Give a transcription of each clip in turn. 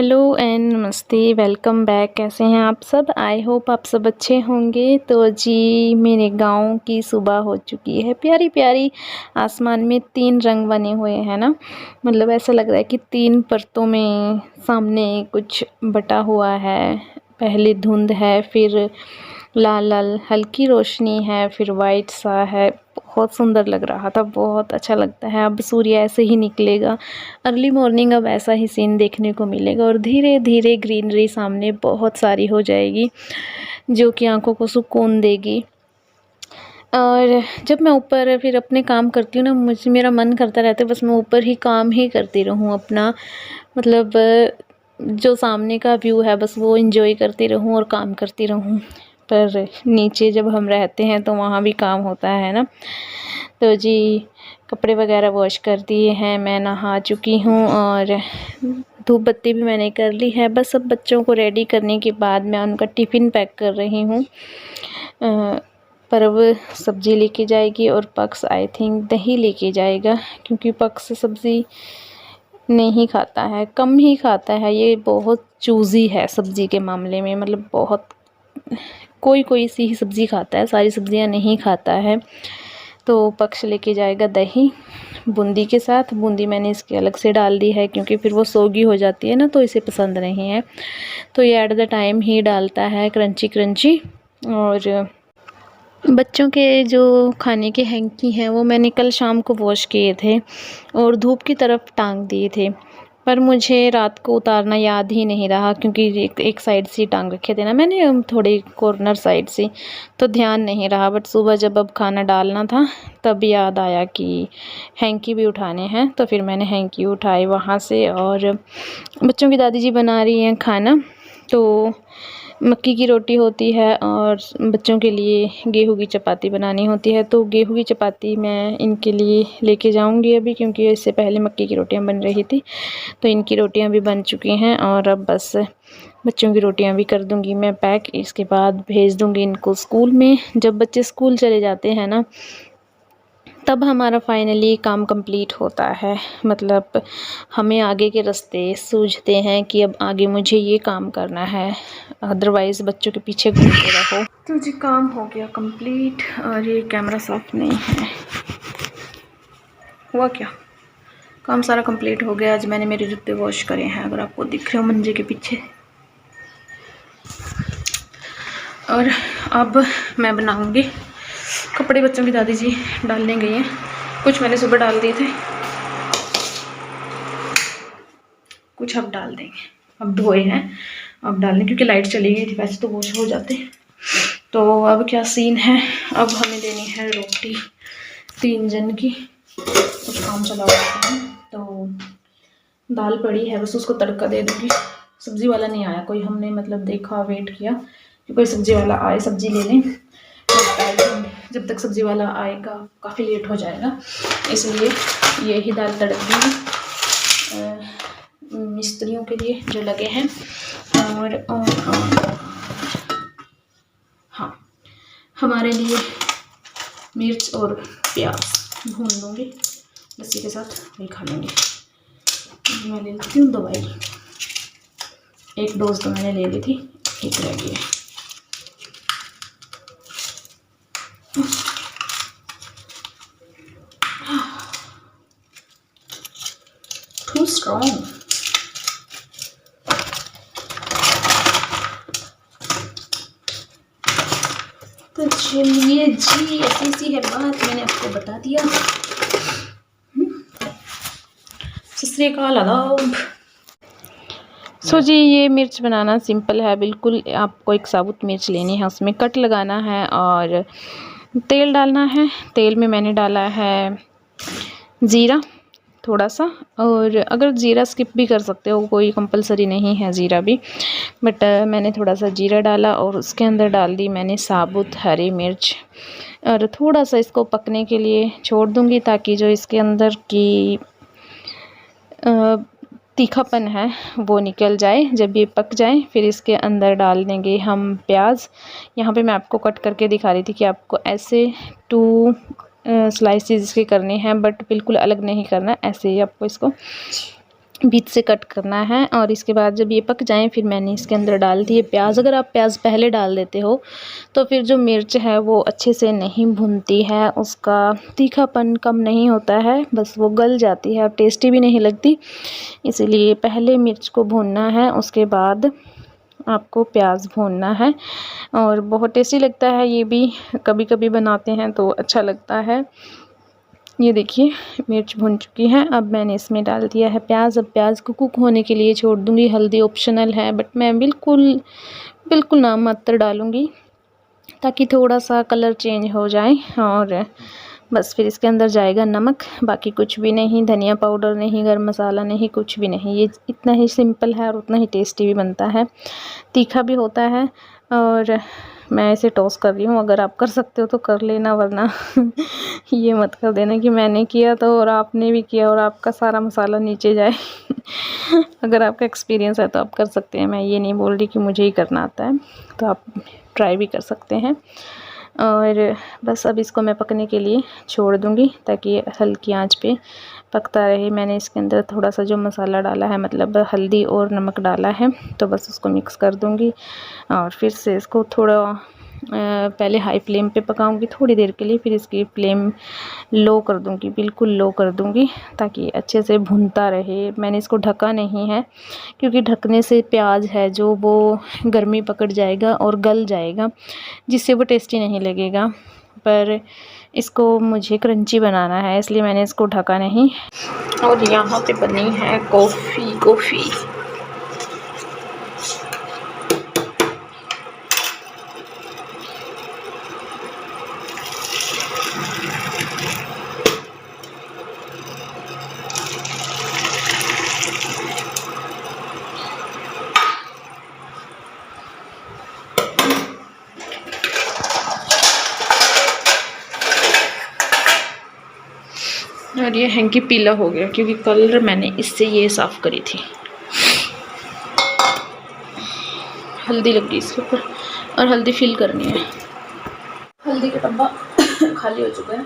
Hello and नमस्ते, welcome back. कैसे हैं आप सब? आई होप आप सब अच्छे होंगे। तो जी, मेरे गांव की सुबह हो चुकी है। प्यारी प्यारी आसमान में 3 रंग बने हुए हैं ना, मतलब ऐसा लग रहा है कि 3 परतों में सामने कुछ बटा हुआ है। पहले धुंध है, फिर लाल लाल हल्की रोशनी है, फिर वाइट सा है। बहुत सुंदर लग रहा था, बहुत अच्छा लगता है। अब सूर्य ऐसे ही निकलेगा, अर्ली मॉर्निंग अब ऐसा ही सीन देखने को मिलेगा और धीरे धीरे ग्रीनरी सामने बहुत सारी हो जाएगी, जो कि आंखों को सुकून देगी। और जब मैं ऊपर फिर अपने काम करती हूँ ना, मेरा मन करता रहता है बस मैं ऊपर ही काम ही करती रहूँ अपना, मतलब जो सामने का व्यू है बस वो एंजॉय करती रहूँ और काम करती रहूँ। पर नीचे जब हम रहते हैं तो वहाँ भी काम होता है ना। तो जी, कपड़े वगैरह वॉश कर दिए हैं, मैं नहा चुकी हूँ और धूप बत्ती भी मैंने कर ली है। बस अब बच्चों को रेडी करने के बाद मैं उनका टिफ़िन पैक कर रही हूँ। परव सब्ज़ी लेके जाएगी और पक्ष आई थिंक दही लेके जाएगा, क्योंकि पक्ष सब्ज़ी नहीं खाता है, कम ही खाता है। ये बहुत चूज़ी है सब्ज़ी के मामले में, मतलब बहुत कोई कोई सी ही सब्ज़ी खाता है, सारी सब्ज़ियां नहीं खाता है। तो पक्ष लेके जाएगा दही बूंदी के साथ। बूंदी मैंने इसके अलग से डाल दी है, क्योंकि फिर वो सोगी हो जाती है ना, तो इसे पसंद नहीं है। तो ये एट द टाइम ही डालता है क्रंची क्रंची। और बच्चों के जो खाने के हैंकी हैं वो मैंने कल शाम को वॉश किए थे और धूप की तरफ टांग दिए थे, पर मुझे रात को उतारना याद ही नहीं रहा, क्योंकि एक साइड से टांग रखे थे ना मैंने, थोड़ी कॉर्नर साइड से, तो ध्यान नहीं रहा। बट सुबह जब अब खाना डालना था तब याद आया कि हैंकी भी उठाने हैं, तो फिर मैंने हैंकी उठाए वहाँ से। और बच्चों की दादी जी बना रही हैं खाना, तो मक्की की रोटी होती है और बच्चों के लिए गेहूं की चपाती बनानी होती है। तो गेहूं की चपाती मैं इनके लिए लेके जाऊंगी अभी, क्योंकि इससे पहले मक्की की रोटियां बन रही थी। तो इनकी रोटियां भी बन चुकी हैं और अब बस बच्चों की रोटियां भी कर दूंगी मैं पैक। इसके बाद भेज दूंगी इनको स्कूल में। जब बच्चे स्कूल चले जाते हैं ना, तब हमारा फाइनली काम कंप्लीट होता है। मतलब हमें आगे के रास्ते सूझते हैं कि अब आगे मुझे ये काम करना है, अदरवाइज़ बच्चों के पीछे घूमते रहो। तो जी, काम हो गया कंप्लीट। और ये कैमरा साफ नहीं है, हुआ क्या? काम सारा कंप्लीट हो गया। आज मैंने मेरे जूते वॉश करे हैं, अगर आपको दिख रहे हो मंजे के पीछे। और अब मैं बनाऊंगी कपड़े। बच्चों की दादी जी डालने गई हैं, कुछ मैंने सुबह डाल दिए थे, कुछ अब डाल देंगे। अब धोए हैं, अब डालने, क्योंकि लाइट चली गई थी, वैसे तो वॉश हो जाते। तो अब क्या सीन है, अब हमें देनी है रोटी 3 जन की। कुछ काम चला हुआ है, तो दाल पड़ी है, बस उसको तड़का दे दूँगी। सब्ज़ी वाला नहीं आया कोई, हमने मतलब देखा, वेट किया कि कोई सब्ज़ी वाला आए, सब्ज़ी ले लें। जब तक सब्ज़ी वाला आएगा काफ़ी लेट हो जाएगा, इसलिए ये ही दाल तड़क दी मिस्त्रियों के लिए जो लगे हैं। और हाँ, हमारे लिए मिर्च और प्याज भून लूँगी, लस्सी के साथ वही खा लेंगे। मैं ले लेती हूँ दवाई, एक डोज तो मैंने ले ली थी, एक रह गई है। Too strong. तो चलिए जी, ऐसी सी है बात, मैंने आपको बता दिया। सत श्री अकाल, आदाब। सो जी, ये मिर्च बनाना सिंपल है बिल्कुल। आपको एक साबुत मिर्च लेनी है, उसमें कट लगाना है और तेल डालना है। तेल में मैंने डाला है ज़ीरा थोड़ा सा, और अगर ज़ीरा स्किप भी कर सकते हो, कोई कंपलसरी नहीं है ज़ीरा भी, बट मैंने थोड़ा सा ज़ीरा डाला और उसके अंदर डाल दी मैंने साबुत हरी मिर्च। और थोड़ा सा इसको पकने के लिए छोड़ दूँगी, ताकि जो इसके अंदर की तीखापन है वो निकल जाए। जब ये पक जाए फिर इसके अंदर डाल देंगे हम प्याज। यहाँ पे मैं आपको कट करके दिखा रही थी कि आपको ऐसे 2 स्लाइसेस इसके करने हैं, बट बिल्कुल अलग नहीं करना, ऐसे ही आपको इसको बीच से कट करना है। और इसके बाद जब ये पक जाएं फिर मैंने इसके अंदर डाल दिए प्याज। अगर आप प्याज पहले डाल देते हो तो फिर जो मिर्च है वो अच्छे से नहीं भुनती है, उसका तीखापन कम नहीं होता है, बस वो गल जाती है और टेस्टी भी नहीं लगती। इसीलिए पहले मिर्च को भूनना है, उसके बाद आपको प्याज भूनना है और बहुत टेस्टी लगता है। ये भी कभी कभी बनाते हैं तो अच्छा लगता है। ये देखिए मिर्च भुन चुकी है। अब मैंने इसमें डाल दिया है प्याज। अब प्याज को कुक होने के लिए छोड़ दूँगी। हल्दी ऑप्शनल है बट मैं बिल्कुल नाम मात्र डालूँगी ताकि थोड़ा सा कलर चेंज हो जाए। और बस फिर इसके अंदर जाएगा नमक, बाकी कुछ भी नहीं। धनिया पाउडर नहीं, गरम मसाला नहीं, कुछ भी नहीं। ये इतना ही सिंपल है और उतना ही टेस्टी भी बनता है, तीखा भी होता है। और मैं इसे टॉस कर रही हूँ। अगर आप कर सकते हो तो कर लेना, वरना ये मत कर देना कि मैंने किया तो और आपने भी किया और आपका सारा मसाला नीचे जाए। अगर आपका एक्सपीरियंस है तो आप कर सकते हैं, मैं ये नहीं बोल रही कि मुझे ही करना आता है, तो आप ट्राई भी कर सकते हैं। और बस अब इसको मैं पकने के लिए छोड़ दूँगी ताकि हल्की आंच पे पकता रहे। मैंने इसके अंदर थोड़ा सा जो मसाला डाला है, मतलब हल्दी और नमक डाला है, तो बस उसको मिक्स कर दूँगी और फिर से इसको थोड़ा पहले हाई फ्लेम पे पकाऊंगी थोड़ी देर के लिए, फिर इसकी फ्लेम लो कर दूंगी, बिल्कुल लो कर दूंगी ताकि अच्छे से भुनता रहे। मैंने इसको ढका नहीं है क्योंकि ढकने से प्याज है जो वो गर्मी पकड़ जाएगा और गल जाएगा, जिससे वो टेस्टी नहीं लगेगा। पर इसको मुझे क्रंची बनाना है इसलिए मैंने इसको ढका नहीं। और यहाँ पे बनी है कॉफ़ी। और ये हैंकी पीला हो गया क्योंकि कल मैंने इससे ये साफ़ करी थी। हल्दी लग गई इसके ऊपर और हल्दी फिल करनी है। हल्दी का डब्बा खाली हो चुका है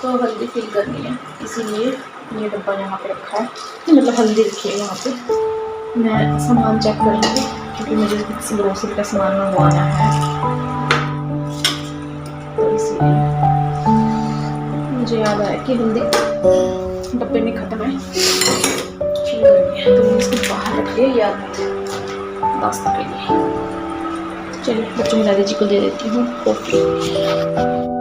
तो हल्दी फिल करनी है, इसीलिए ये डब्बा यहाँ पे रखा है। मतलब हल्दी रखी है यहाँ पे। मैं सामान चेक करूँगी क्योंकि मुझे ग्रोसरी का सामान मंगवाना है, तो इसीलिए मुझे याद आया कि हल्दी डब्बे में ख़त्म है, तो मैंने इसको बाहर रख लिया याद नाश्ता के लिए। चलिए बच्चों में दादाजी को दे देती हूँ कॉफ़ी।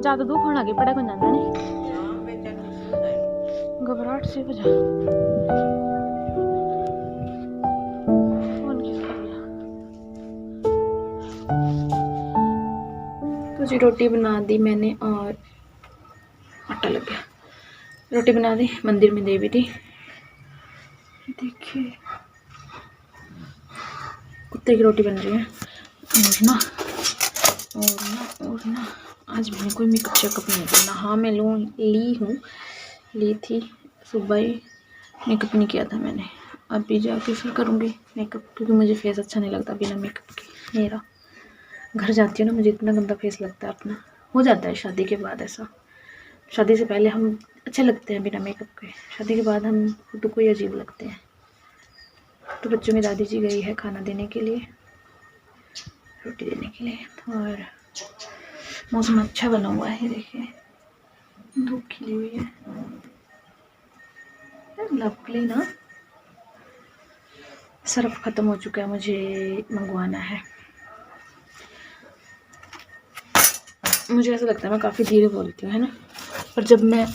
ज़्यादा धूप होने लगी पड़ा को जाना नहीं, घबराहट से हो जा। तो जी रोटी बना दी मैंने और आटा लग गया। रोटी बना दी, मंदिर में दे भी दी। देखिए कुत्ते की रोटी बन रही है। और ना आज मैंने कोई मेकअप चेकअप नहीं करना। हाँ मैं ली थी सुबह ही, मेकअप नहीं किया था मैंने। अभी जाके फिर करूँगी मेकअप क्योंकि मुझे फेस अच्छा नहीं लगता बिना मेकअप के। मेरा घर जाती हूँ ना, मुझे इतना गंदा फेस लगता है अपना। हो जाता है शादी के बाद ऐसा। शादी से पहले हम अच्छे लगते हैं बिना मेकअप के, शादी के बाद हम खुद को ही अजीब लगते हैं। तो बच्चों में दादी जी गई है खाना देने के लिए, रोटी देने के लिए। और मौसम अच्छा बना हुआ है देखिए, धूप खिली हुई है। लवली ना सर्फ ख़त्म हो चुका है, मुझे मंगवाना है। मुझे ऐसा लगता है मैं काफ़ी धीरे बोलती हूँ, है ना, पर जब मैं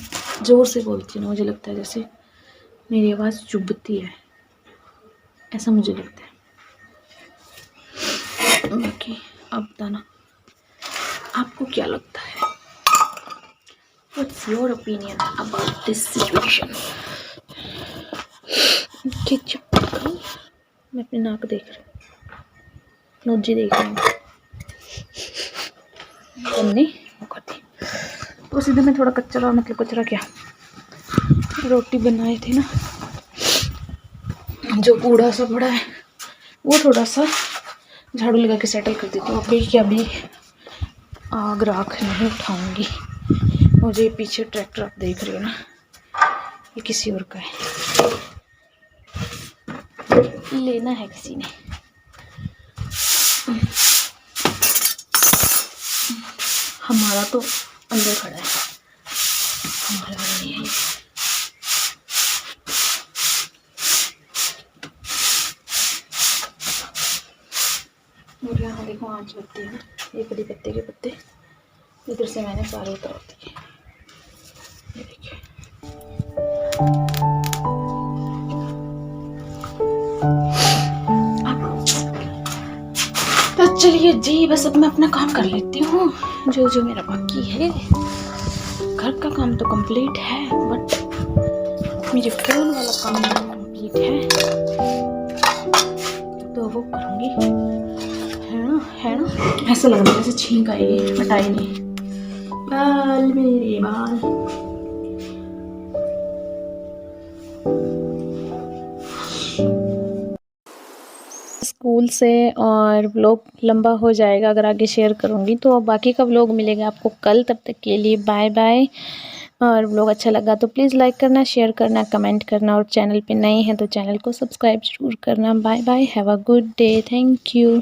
ज़ोर से बोलती हूँ मुझे लगता है जैसे मेरी आवाज़ चुभती है, ऐसा मुझे लगता है। बाकी आप बताना आपको क्या लगता है, what's your opinion about this situation. मैं अपनी नाक देख रही हूँ, नोजी देख रही हूँ, करनी करती। तो सीधे में थोड़ा कचरा, मतलब कचरा क्या, रोटी बनाए थे ना, जो कूड़ा सा पड़ा है वो थोड़ा सा झाड़ू लगा के सेटल कर देती हूँ। अभी क्या, अभी आग राख नहीं उठाऊंगी। मुझे पीछे ट्रैक्टर आप देख रहे हो ना, ये किसी और का है, लेना है किसी ने। हमारा तो अंदर खड़ा है, हमारा नहीं है। और यहाँ देखो आँच लगती है, ये कड़ी पत्ते के पत्ते इधर से मैंने सारे उतार दिए, ये देखिए। तो चलिए जी, बस अब मैं अपना काम कर लेती हूँ, जो जो मेरा बाकी है। घर का काम तो कंप्लीट है, बट मेरे फ़ोन वाला काम कंप्लीट है, तो वो करूँगी, है ना। ऐसा लग रहा है जैसे छींक आएगी, हटाई नहीं। बाल मेरे बाल, स्कूल से, और व्लॉग लंबा हो जाएगा अगर आगे शेयर करूँगी, तो बाकी का व्लॉग मिलेगा आपको कल। तब तक के लिए बाय बाय। और व्लॉग अच्छा लगा तो प्लीज़ लाइक करना, शेयर करना, कमेंट करना, और चैनल पे नए हैं तो चैनल को सब्सक्राइब ज़रूर करना। Bye bye, have a good day, thank you.